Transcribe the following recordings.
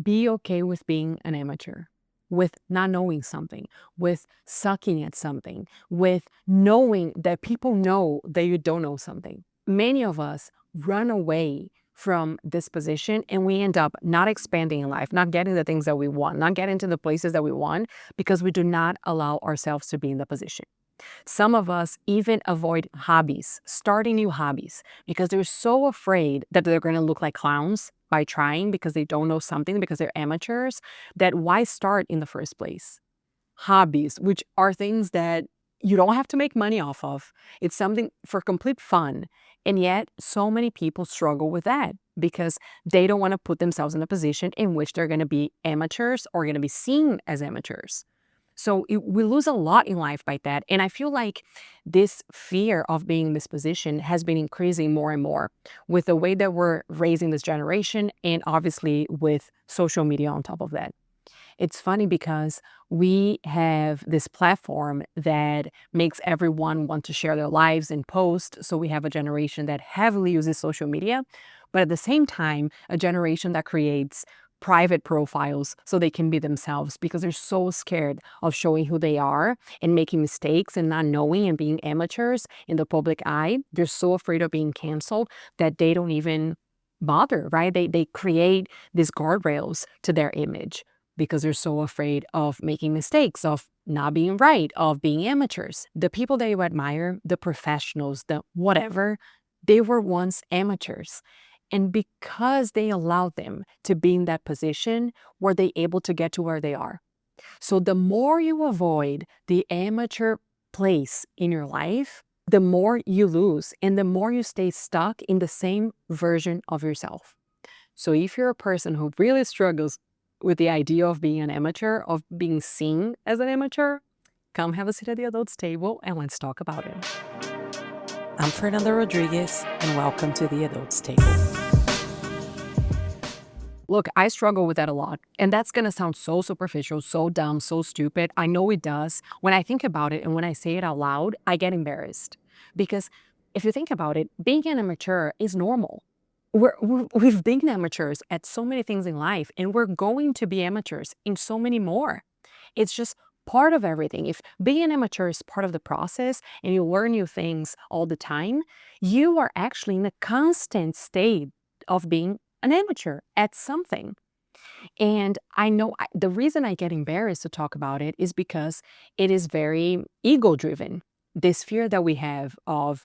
Be okay with being an amateur, with not knowing something, with sucking at something, with knowing that people know that you don't know something. Many of us run away from this position and we end up not expanding in life, not getting the things that we want, not getting to the places that we want because we do not allow ourselves to be in the position. Some of us even avoid hobbies, starting new hobbies, because they're so afraid that they're going to look like clowns by trying because they don't know something, because they're amateurs, that why start in the first place? Hobbies, which are things that you don't have to make money off of. It's something for complete fun. And yet, so many people struggle with that because they don't want to put themselves in a position in which they're going to be amateurs or going to be seen as amateurs. So we lose a lot in life by that. And I feel like this fear of being in this position has been increasing more and more with the way that we're raising this generation and obviously with social media on top of that. It's funny because we have this platform that makes everyone want to share their lives and post. So we have a generation that heavily uses social media, but at the same time, a generation that creates private profiles so they can be themselves because they're so scared of showing who they are and making mistakes and not knowing and being amateurs in the public eye. They're so afraid of being canceled that they don't even bother, right? They create these guardrails to their image because they're so afraid of making mistakes, of not being right, of being amateurs. The people that you admire, the professionals, the whatever, they were once amateurs. And because they allowed them to be in that position, were they able to get to where they are? So the more you avoid the amateur place in your life, the more you lose and the more you stay stuck in the same version of yourself. So if you're a person who really struggles with the idea of being an amateur, of being seen as an amateur, come have a seat at the adults table and let's talk about it. I'm Fernanda Rodriguez and welcome to the adults table. Look, I struggle with that a lot. And that's going to sound so superficial, so dumb, so stupid. I know it does. When I think about it and when I say it out loud, I get embarrassed. Because if you think about it, being an amateur is normal. We've been amateurs at so many things in life, and we're going to be amateurs in so many more. It's just part of everything. If being an amateur is part of the process and you learn new things all the time, you are actually in a constant state of being an amateur at something. And I know the reason I get embarrassed to talk about it is because it is very ego driven. This fear that we have of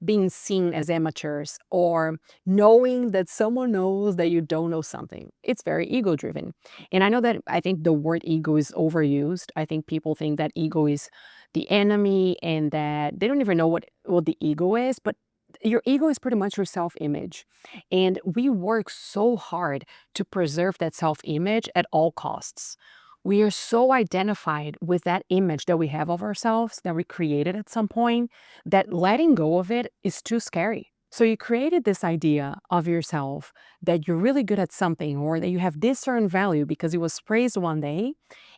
being seen as amateurs or knowing that someone knows that you don't know something. It's very ego driven. And I know that I think the word ego is overused. I think people think that ego is the enemy and that they don't even know what the ego is, but your ego is pretty much your self-image. And we work so hard to preserve that self-image at all costs. We are so identified with that image that we have of ourselves that we created at some point that letting go of it is too scary. So you created this idea of yourself that you're really good at something or that you have this certain value because it was praised one day.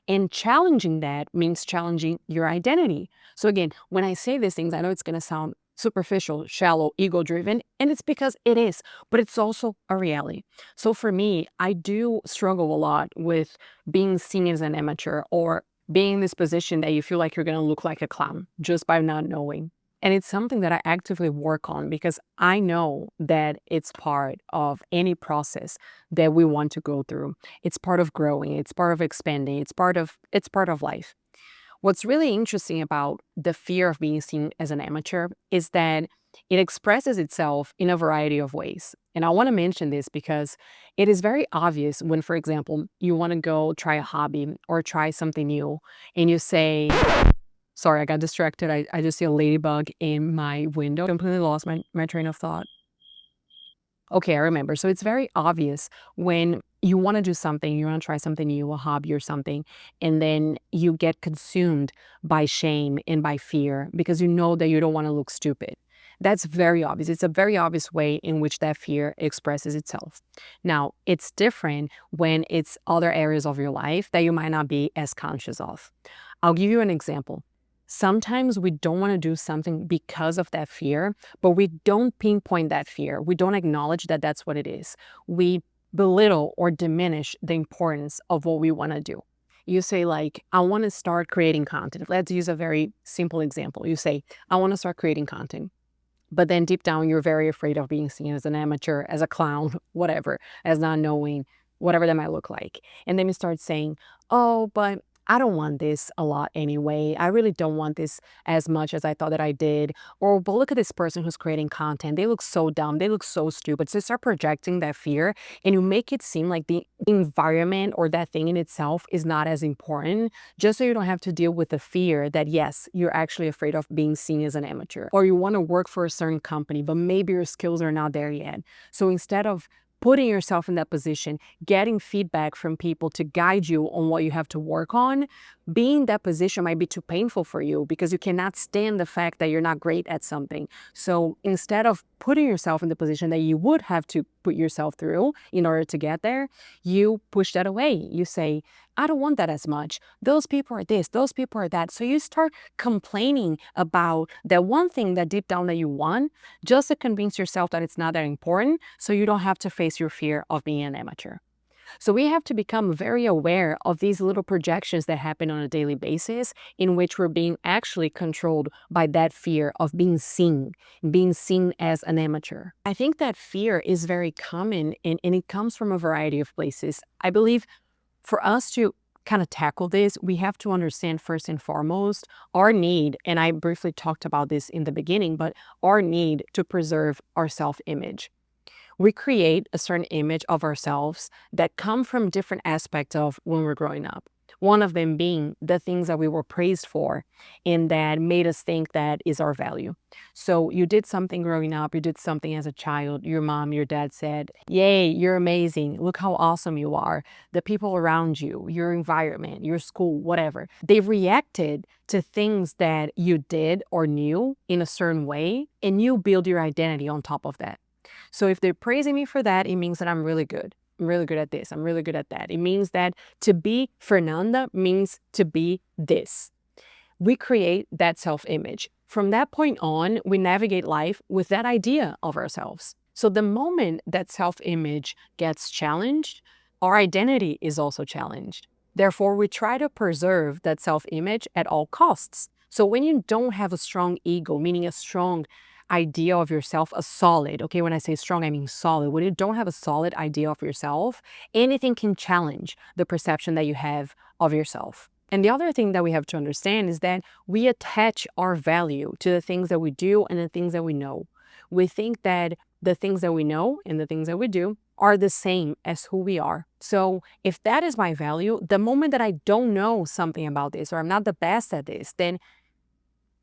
And challenging that means challenging your identity. So again, when I say these things, I know it's going to sound superficial, shallow, ego driven, and it's because it is, but it's also a reality. So for me, I do struggle a lot with being seen as an amateur or being in this position that you feel like you're going to look like a clown just by not knowing. And it's something that I actively work on because I know that it's part of any process that we want to go through. It's part of growing, it's part of expanding, it's part of life. What's really interesting about the fear of being seen as an amateur is that it expresses itself in a variety of ways. And I want to mention this because it is very obvious when, for example, you want to go try a hobby or try something new and you say, sorry, I got distracted. I just see a ladybug in my window. Completely lost my train of thought. Okay, I remember. So it's very obvious when you want to do something, you want to try something new, a hobby or something, and then you get consumed by shame and by fear because you know that you don't want to look stupid. That's very obvious. It's a very obvious way in which that fear expresses itself. Now, it's different when it's other areas of your life that you might not be as conscious of. I'll give you an example. Sometimes we don't want to do something because of that fear, but we don't pinpoint that fear. We don't acknowledge that that's what it is. We belittle or diminish the importance of what we want to do. You say, like, I want to start creating content. Let's use a very simple example. You say, I want to start creating content. But then deep down, you're very afraid of being seen as an amateur, as a clown, whatever, as not knowing whatever that might look like. And then you start saying, oh, but I don't want this a lot anyway. I really don't want this as much as I thought that I did. Or, but look at this person who's creating content. They look so dumb. They look so stupid. So you start projecting that fear and you make it seem like the environment or that thing in itself is not as important, just so you don't have to deal with the fear that, yes, you're actually afraid of being seen as an amateur. Or you want to work for a certain company, but maybe your skills are not there yet. So instead of putting yourself in that position, getting feedback from people to guide you on what you have to work on, being in that position might be too painful for you because you cannot stand the fact that you're not great at something. So instead of putting yourself in the position that you would have to put yourself through in order to get there, you push that away. You say, I don't want that as much. Those people are this, those people are that. So you start complaining about that one thing that deep down that you want, just to convince yourself that it's not that important, so you don't have to face your fear of being an amateur. So we have to become very aware of these little projections that happen on a daily basis in which we're being actually controlled by that fear of being seen as an amateur. I think that fear is very common and it comes from a variety of places. I believe for us to kind of tackle this, we have to understand first and foremost our need, and I briefly talked about this in the beginning, but our need to preserve our self-image. We create a certain image of ourselves that come from different aspects of when we're growing up. One of them being the things that we were praised for and that made us think that is our value. So you did something growing up, you did something as a child, your mom, your dad said, yay, you're amazing, look how awesome you are. The people around you, your environment, your school, whatever. They reacted to things that you did or knew in a certain way, and you build your identity on top of that. So if they're praising me for that, it means that I'm really good. I'm really good at this. I'm really good at that. It means that to be Fernanda means to be this. We create that self-image. From that point on, we navigate life with that idea of ourselves. So the moment that self-image gets challenged, our identity is also challenged. Therefore, we try to preserve that self-image at all costs. So when you don't have a strong ego, meaning a strong idea of yourself, a solid, okay, when I say strong, I mean solid. When you don't have a solid idea of yourself, anything can challenge the perception that you have of yourself. And the other thing that we have to understand is that we attach our value to the things that we do and the things that we know. We think that the things that we know and the things that we do are the same as who we are. So if that is my value, the moment that I don't know something about this or I'm not the best at this, then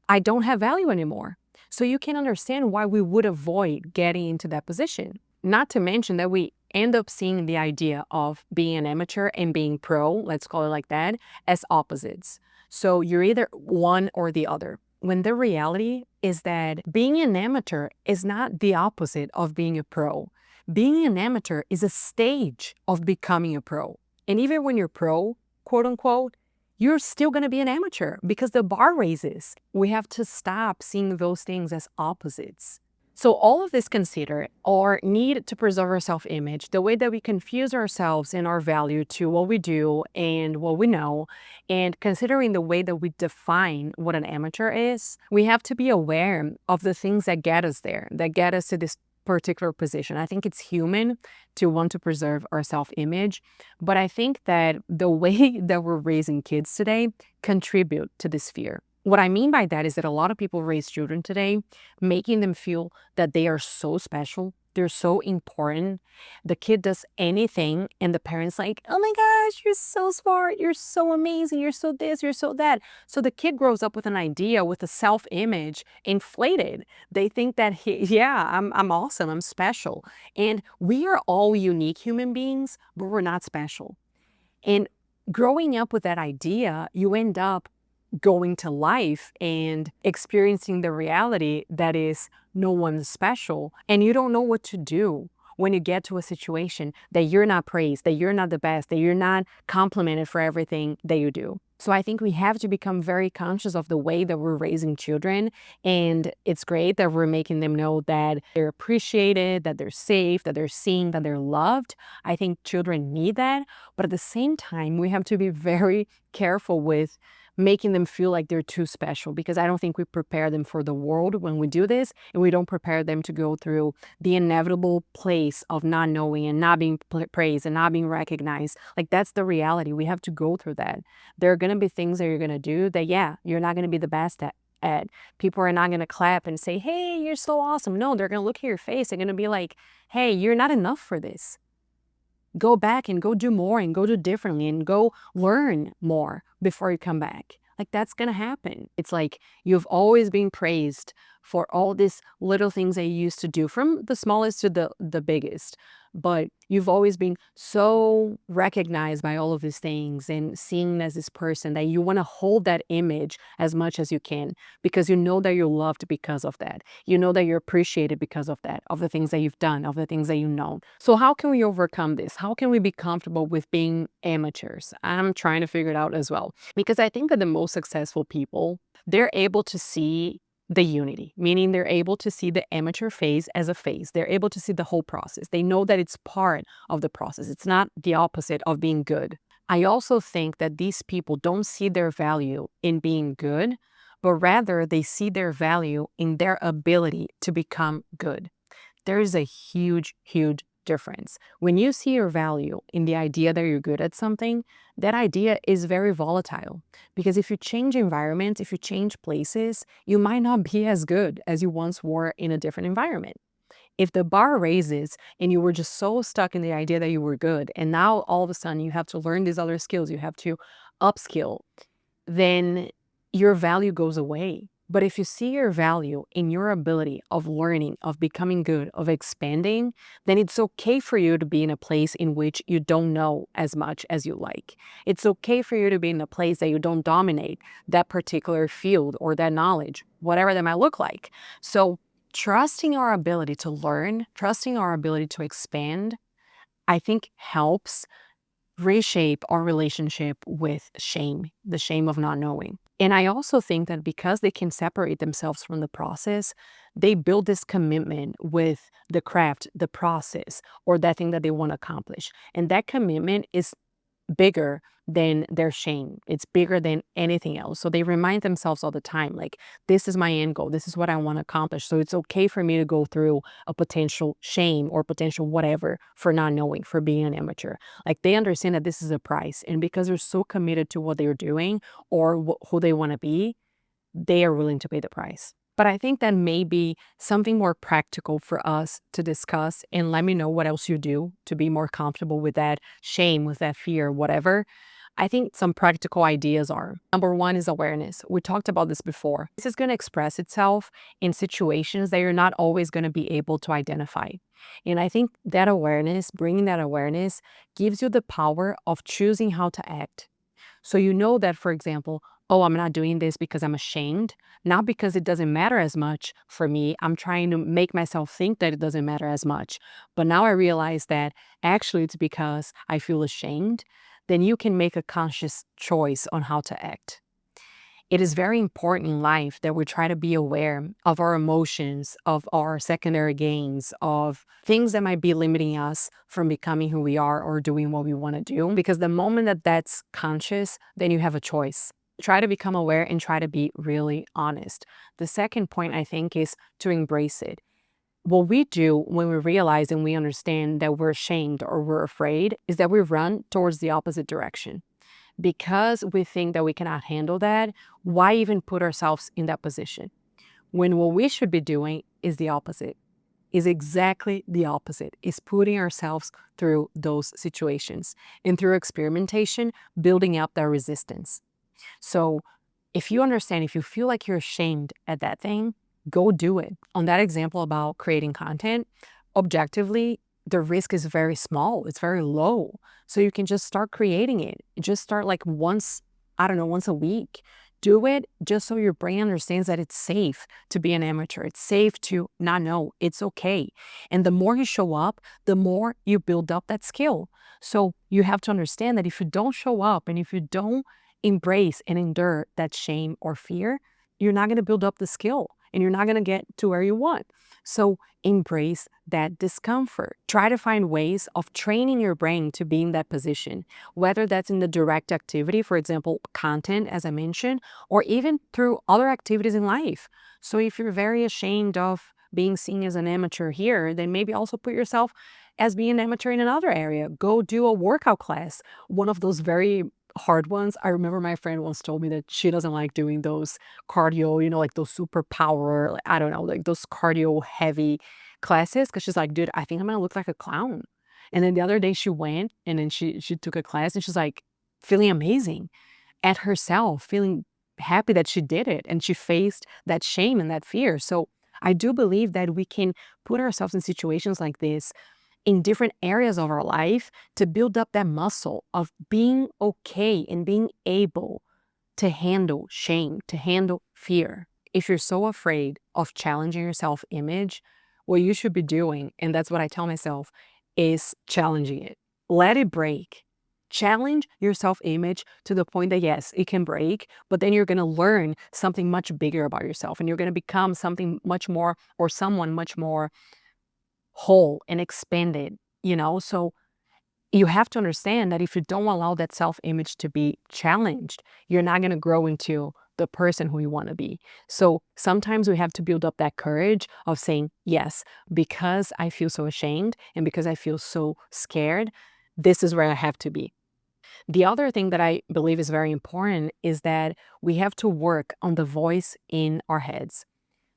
I don't have value anymore. So you can understand why we would avoid getting into that position. Not to mention that we end up seeing the idea of being an amateur and being pro, let's call it like that, as opposites. So you're either one or the other. When the reality is that being an amateur is not the opposite of being a pro. Being an amateur is a stage of becoming a pro. And even when you're pro, quote unquote, you're still going to be an amateur because the bar raises. We have to stop seeing those things as opposites. So all of this considered, our need to preserve our self-image, the way that we confuse ourselves and our value to what we do and what we know, and considering the way that we define what an amateur is, we have to be aware of the things that get us there, that get us to this particular position. I think it's human to want to preserve our self-image, but I think that the way that we're raising kids today contribute to this fear. What I mean by that is that a lot of people raise children today, making them feel that they are so special, they're so important. The kid does anything and the parent's like, oh my gosh, you're so smart, you're so amazing, you're so this, you're so that. So the kid grows up with an idea, with a self-image inflated. They think that, yeah, I'm awesome, I'm special. And we are all unique human beings, but we're not special. And growing up with that idea, you end up going to life and experiencing the reality that is no one's special, and you don't know what to do when you get to a situation that you're not praised, that you're not the best, that you're not complimented for everything that you do. So I think we have to become very conscious of the way that we're raising children. And it's great that we're making them know that they're appreciated, that they're safe, that they're seen, that they're loved. I think children need that. But at the same time, we have to be very careful with making them feel like they're too special, because I don't think we prepare them for the world when we do this, and we don't prepare them to go through the inevitable place of not knowing and not being praised and not being recognized. Like, that's the reality. We have to go through that. There are going to be things that you're going to do that, yeah, you're not going to be the best at. People are not going to clap and say, hey, you're so awesome. No, they're going to look at your face. They're going to be like, hey, you're not enough for this. Go back and go do more and go do differently and go learn more before you come back. Like, that's going to happen. It's like you've always been praised for all these little things that you used to do, from the smallest to the biggest. But you've always been so recognized by all of these things and seen as this person that you want to hold that image as much as you can, because you know that you're loved because of that. You know that you're appreciated because of that, of the things that you've done, of the things that you know. So how can we overcome this? How can we be comfortable with being amateurs? I'm trying to figure it out as well, because I think that the most successful people, they're able to see the unity, meaning they're able to see the amateur phase as a phase. They're able to see the whole process. They know that it's part of the process. It's not the opposite of being good. I also think that these people don't see their value in being good, but rather they see their value in their ability to become good. There is a huge, huge difference. When you see your value in the idea that you're good at something, that idea is very volatile. Because if you change environments, if you change places, you might not be as good as you once were in a different environment. If the bar raises and you were just so stuck in the idea that you were good, and now all of a sudden you have to learn these other skills, you have to upskill, then your value goes away. But if you see your value in your ability of learning, of becoming good, of expanding, then it's okay for you to be in a place in which you don't know as much as you like. It's okay for you to be in a place that you don't dominate that particular field or that knowledge, whatever that might look like. So trusting our ability to learn, trusting our ability to expand, I think helps reshape our relationship with shame, the shame of not knowing. And I also think that because they can separate themselves from the process, they build this commitment with the craft, the process, or that thing that they want to accomplish. And that commitment is bigger than their shame. It's bigger than anything else. So they remind themselves all the time, like, this is my end goal. This is what I want to accomplish. So it's okay for me to go through a potential shame or potential whatever for not knowing, for being an amateur. Like, they understand that this is a price. And because they're so committed to what they're doing or who they want to be, they are willing to pay the price. But I think that may be something more practical for us to discuss, and let me know what else you do to be more comfortable with that shame, with that fear, whatever. I think some practical ideas are: number one is awareness. We talked about this before. This is going to express itself in situations that you're not always going to be able to identify. And I think that awareness, bringing that awareness, gives you the power of choosing how to act. So you know that, for example, oh, I'm not doing this because I'm ashamed, not because it doesn't matter as much for me. I'm trying to make myself think that it doesn't matter as much. But now I realize that actually it's because I feel ashamed. Then you can make a conscious choice on how to act. It is very important in life that we try to be aware of our emotions, of our secondary gains, of things that might be limiting us from becoming who we are or doing what we want to do. Because the moment that that's conscious, then you have a choice. Try to become aware and try to be really honest. The second point, I think, is to embrace it. What we do when we realize and we understand that we're ashamed or we're afraid is that we run towards the opposite direction. Because we think that we cannot handle that, why even put ourselves in that position? When what we should be doing is the opposite, is exactly the opposite, is putting ourselves through those situations and through experimentation, building up that resistance. So if you understand, if you feel like you're ashamed at that thing, go do it. On that example about creating content, objectively, the risk is very small. It's very low. So you can just start creating it. Just start like once, I don't know, once a week. Do it just so your brain understands that it's safe to be an amateur. It's safe to not know. It's okay. And the more you show up, the more you build up that skill. So you have to understand that if you don't show up and if you don't embrace and endure that shame or fear, you're not going to build up the skill and you're not going to get to where you want. So embrace that discomfort. Try to find ways of training your brain to be in that position, whether that's in the direct activity, for example, content, as I mentioned, or even through other activities in life. So if you're very ashamed of being seen as an amateur here, then maybe also put yourself as being an amateur in another area. Go do a workout class, one of those very hard ones. I remember my friend once told me that she doesn't like doing those cardio, like those super power, like, I don't know, like those cardio heavy classes. Cause she's like, dude, I think I'm gonna look like a clown. And then the other day she went and then she took a class and she's like feeling amazing at herself, feeling happy that she did it and she faced that shame and that fear. So I do believe that we can put ourselves in situations like this in different areas of our life to build up that muscle of being okay and being able to handle shame, to handle fear. If you're so afraid of challenging your self image, what you should be doing, and that's what I tell myself, is challenging it. Let it break. Challenge your self image to the point that, yes, it can break, but then you're going to learn something much bigger about yourself and you're going to become something much more or someone much more whole and expanded, So you have to understand that if you don't allow that self-image to be challenged, you're not going to grow into the person who you want to be. So sometimes we have to build up that courage of saying, yes, because I feel so ashamed and because I feel so scared, this is where I have to be. The other thing that I believe is very important is that we have to work on the voice in our heads.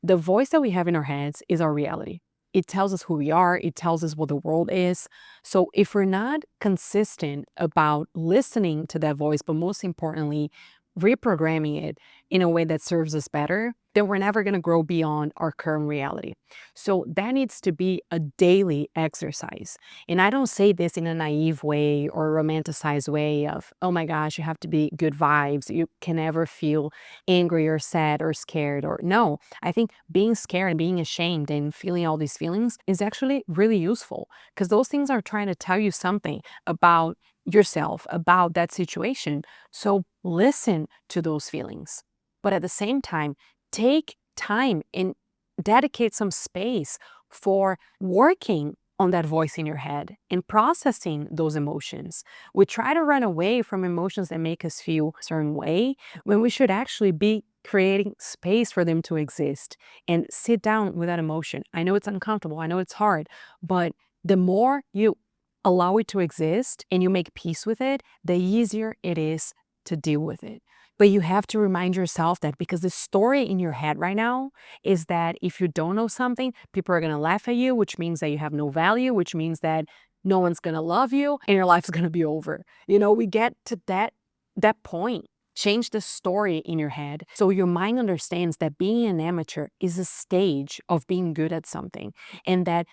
The voice that we have in our heads is our reality. It tells us who we are, it tells us what the world is. So if we're not consistent about listening to that voice, but most importantly, reprogramming it in a way that serves us better, then we're never going to grow beyond our current reality. So that needs to be a daily exercise. And I don't say this in a naive way or a romanticized way of, oh my gosh, you have to be good vibes. You can never feel angry or sad or scared or no. I think being scared and being ashamed and feeling all these feelings is actually really useful because those things are trying to tell you something about yourself, about that situation. So listen to those feelings. But at the same time, take time and dedicate some space for working on that voice in your head and processing those emotions. We try to run away from emotions that make us feel a certain way when we should actually be creating space for them to exist and sit down with that emotion. I know it's uncomfortable, I know it's hard, but the more you allow it to exist and you make peace with it, the easier it is to deal with it. But you have to remind yourself that because the story in your head right now is that if you don't know something, people are going to laugh at you, which means that you have no value, which means that no one's going to love you and your life's going to be over. We get to that point. Change the story in your head so your mind understands that being an amateur is a stage of being good at something and that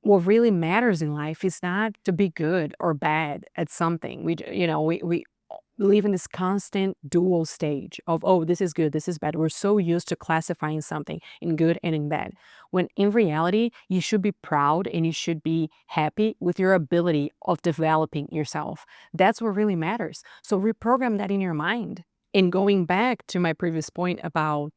what really matters in life is not to be good or bad at something. We live in this constant dual stage of, oh, this is good, this is bad. We're so used to classifying something in good and in bad. When in reality, you should be proud and you should be happy with your ability of developing yourself. That's what really matters. So reprogram that in your mind. And going back to my previous point about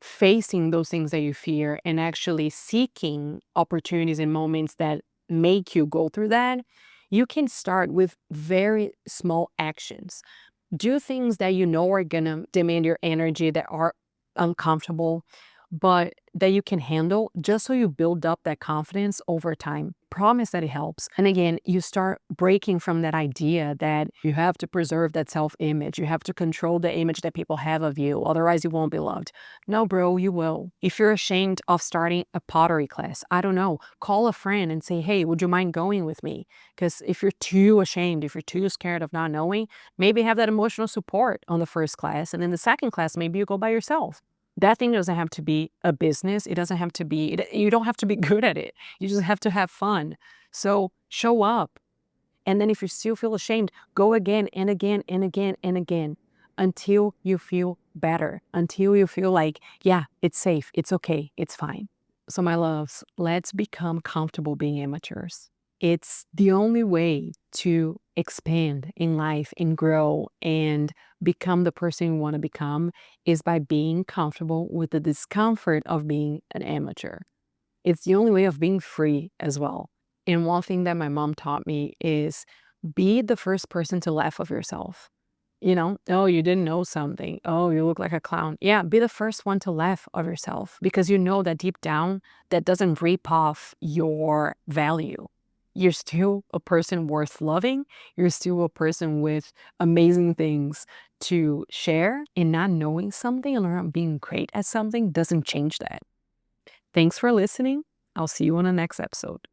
facing those things that you fear and actually seeking opportunities and moments that make you go through that, you can start with very small actions. Do things that you know are gonna demand your energy that are uncomfortable, but that you can handle just so you build up that confidence over time. Promise that it helps. And again, you start breaking from that idea that you have to preserve that self-image. You have to control the image that people have of you. Otherwise, you won't be loved. No, bro, you will. If you're ashamed of starting a pottery class, I don't know, call a friend and say, hey, would you mind going with me? Because if you're too ashamed, if you're too scared of not knowing, maybe have that emotional support on the first class. And in the second class, maybe you go by yourself. That thing doesn't have to be a business. It doesn't have to be, you don't have to be good at it. You just have to have fun. So show up. And then if you still feel ashamed, go again and again and again and again until you feel better, until you feel like, yeah, it's safe, it's okay, it's fine. So my loves, let's become comfortable being amateurs. It's the only way to expand in life and grow and become the person you want to become is by being comfortable with the discomfort of being an amateur. It's the only way of being free as well. And one thing that my mom taught me is be the first person to laugh of yourself. Oh, you didn't know something. Oh, you look like a clown. Yeah, be the first one to laugh of yourself because you know that deep down, that doesn't rip off your value. You're still a person worth loving. You're still a person with amazing things to share. And not knowing something or not being great at something doesn't change that. Thanks for listening. I'll see you on the next episode.